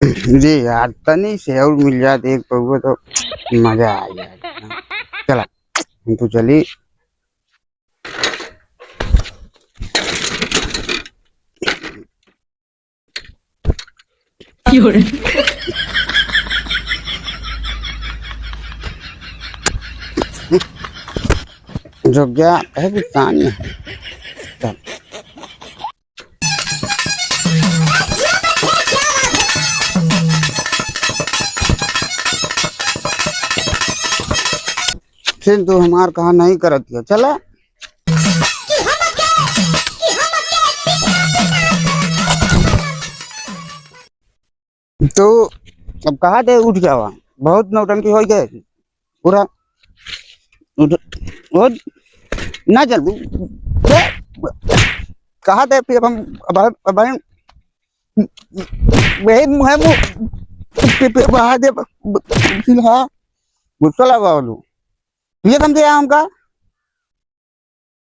जी यार तनी से और मिल जाए एक पौवा तो मजा आ जाए। चला हम तो चली। जो क्या है कि कहानी है। चल फिर तू हमार कहा नहीं करती है। चला तो अब कहा थे उठ गया वहाँ बहुत नौटंकी हो गए पूरा उठ उठ ना चल कहा थे फिर हम अब वही मुँह बहा दे फिलहाल गुस्सा लगा बोलू ये समझे हमका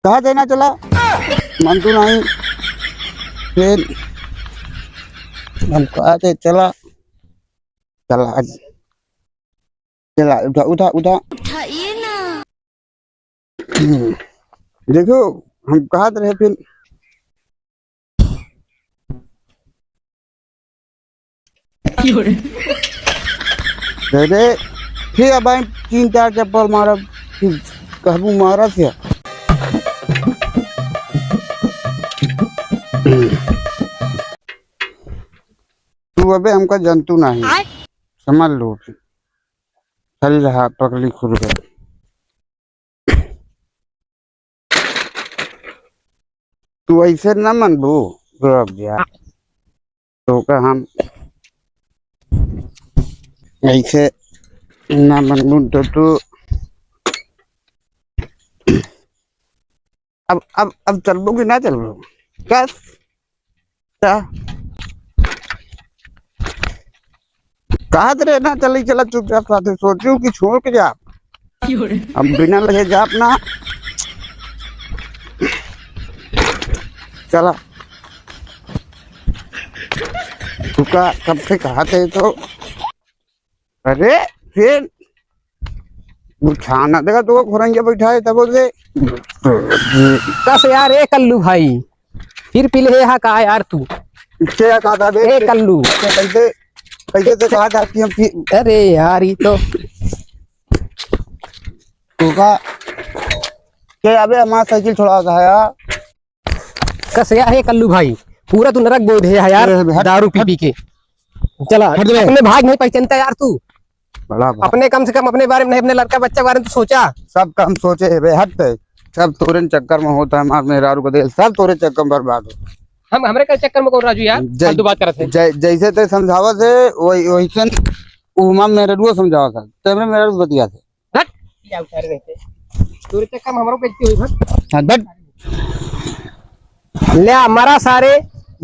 कहा देना चला मन तो नहीं फिर हम कहा थे चला चला चला उठा उठा उठा उठाइए ना। देखो हम कहा रहे फिर अरे फिर अब 3-4 चप्पल मारा फिर कहबू मारा से तू अबे हमका जंतु नहीं समझ लो चल रहा पकड़ी खुद गए तू ऐसे न मनबू तो का हम ऐसे ना मनबू तो तू अब चलबू कि ना चलबू बस कहा रे ना चली चला चुपचाप साथे सोचू कि छोड़ के जा अब बिना लगे जा अपना चला तुका कब से कहा थे तो अरे फिर छाना देगा तो खुरंगे बैठाए तब से कस यार ए कल्लू भाई फिर पिले है का यार तू क्या कहा था ए कल्लू कैसे कैसे तो कहा था कि हम अरे यार ये तो तुका के अबे हमारा साइकिल छोड़ा था यार कस यार है कल्लू भाई पूरा तू नरक बोध है यार दारू पी पी के चला अपने भाग नहीं पहचानता यार तू बड़ा अपने कम से कम अपने बारे में नहीं अपने लड़का बच्चा बारे में तो सोचा सब काम सोचे है बे हट सब तोरे चक्कर में होता है मार मेहरारू को दे सब तोरे चक्कर में बर्बाद हो हम हमरे का चक्कर में कौन राजू यार फालतू बात करत है जैसे ते समझावा थे वैसे उमा मेहरारू समझावा था तेरे मेहरारू बतिया थे हट क्या उठा रहे थे तोरे चक्कर में हमरो बेइज्जती हुई भट हां बट ले हमारा सारे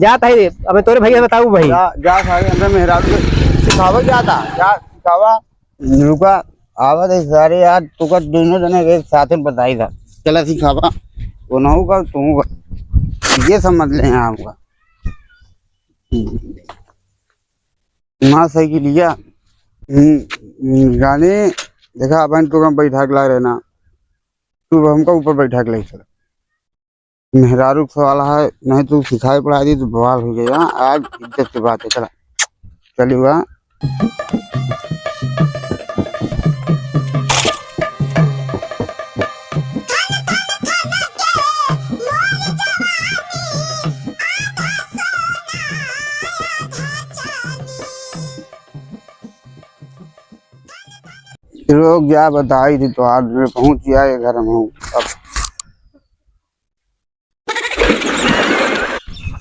जात है अब तोरे भैया बताऊ भाई जा सारे हमरे मेहरारू सिखावा जाता जा सिखावा रुका आवा दे सारे यार तू का दोनों जने एक साथ में बताई था चला सिखावा वो ना होगा तू ये समझ ले आपका माँ सही लिया गाने देखा अपन तो हम बैठा ला रहे ना तू हमका ऊपर बैठा के ले चला मेहरारू सवाल है नहीं तू सिखाई पढ़ाई दी तो बवाल हो गया आज इज्जत की बात है चला चली हुआ लोग क्या बताई थी तो आज में पहुंच गया है घर में हूँ अब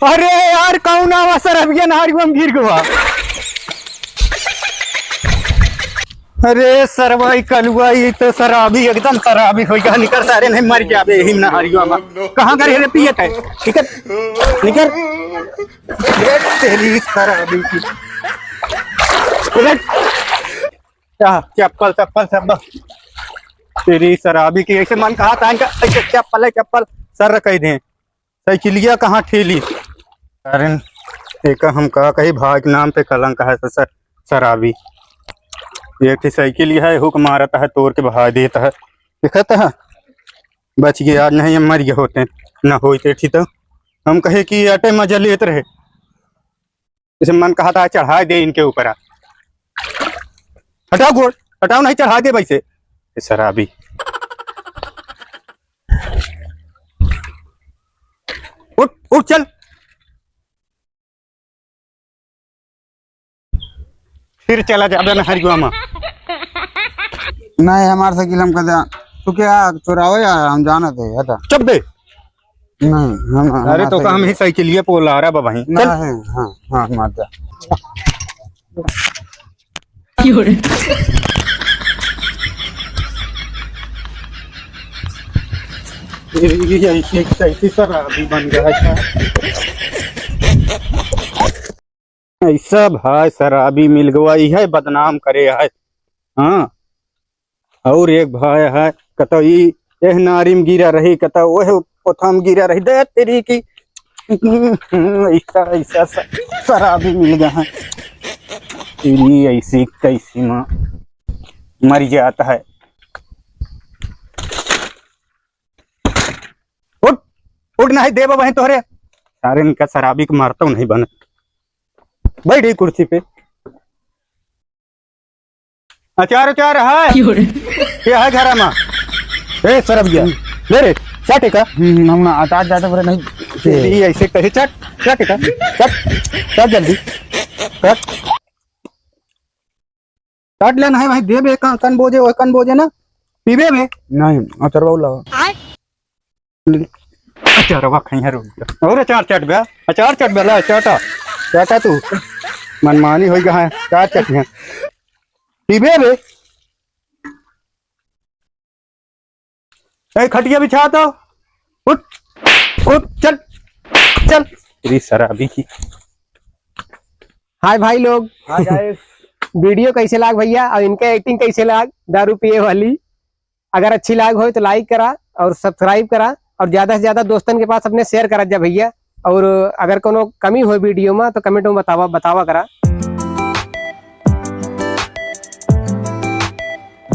अरे यार कौन आवा सर अब ये नारी में गिर गया अरे सर भाई कलुआ ये तो शराबी एकदम शराबी हो गया निकल सारे नहीं मर जावे हिम नहारियों में कहां करे रे पियत है निकल तेरी शराबी की चप्पल चप्पल सब तेरी शराबी की ऐसे मन कहा था इनका चप्पल है चप्पल सर कह दे साइकिलिया कहाँ ठेली कारण एक हम कहा कही भाई के नाम पे कलंक है तो सर शराबी। एक ही साइकिल है, हुक मारता है, तोड़ के बहा देता है। दिखता है बच गया, नहीं हम मर गए होते ना होते थी तो हम कहे कि अटे मजा लेते रहे। जैसे मन कहा था चढ़ा दे इनके ऊपर। हटाओ गोड़, हटाओ, नहीं चढ़ा दे वैसे शराबी। उठ उठ चल। फिर चला जाबे ना हरिया में। नहीं हमारे साइकिल हम कहते तू क्या चुरावे या हम जाना थे हटा। चुप बे। नहीं हम अरे तो हम ही साइकिल पोला रहा वहीं चल। हाँ हाँ मार जा। ऐसी शराबी बन गया है। ऐसा भाई शराबी मिल गया है, बदनाम करे है। हाँ और एक भाई है कतो एह नारी में गिरा रही, कतो वह पोथा में गिरा रही। दे तेरी की ऐसा ऐसा शराबी मिल गया है। तेरी ऐसी कैसी माँ मर जाता है। उठ उठ, नहीं देव वहीं तोहरे सारे इनका शराबी को मारता हूँ नहीं बने। बैठ गई कुर्सी पे। अचार अचार है क्या है घर में? ए सरब गया ले रे चाटे का। हम अटाट जाते पर नहीं तेरी ऐसे कहे चट चाटे का चट चट जल्दी चट काट लेना है भाई। दे बे कन बोझे वो कन बोझे ना पीबे में नहीं अचार बाबू लगा अचार वा खई है रुक और अचार चट बे, अचार चट बे ला चाटा चाटा तू मनमानी हो गया है। चार चटनियां पीबे बे। ए खटिया बिछा तो उठ उठ चल चल। तेरी शराबी की। हाय भाई लोग, वीडियो कैसे लाग भैया और इनका एक्टिंग कैसे लाग दारू पिए वाली। अगर अच्छी लाग हो तो लाइक करा और सब्सक्राइब करा और ज्यादा से ज्यादा दोस्तन के पास अपने शेयर करा जा भैया। और अगर कोनो कमी हो वीडियो में तो कमेंट में बतावा करा।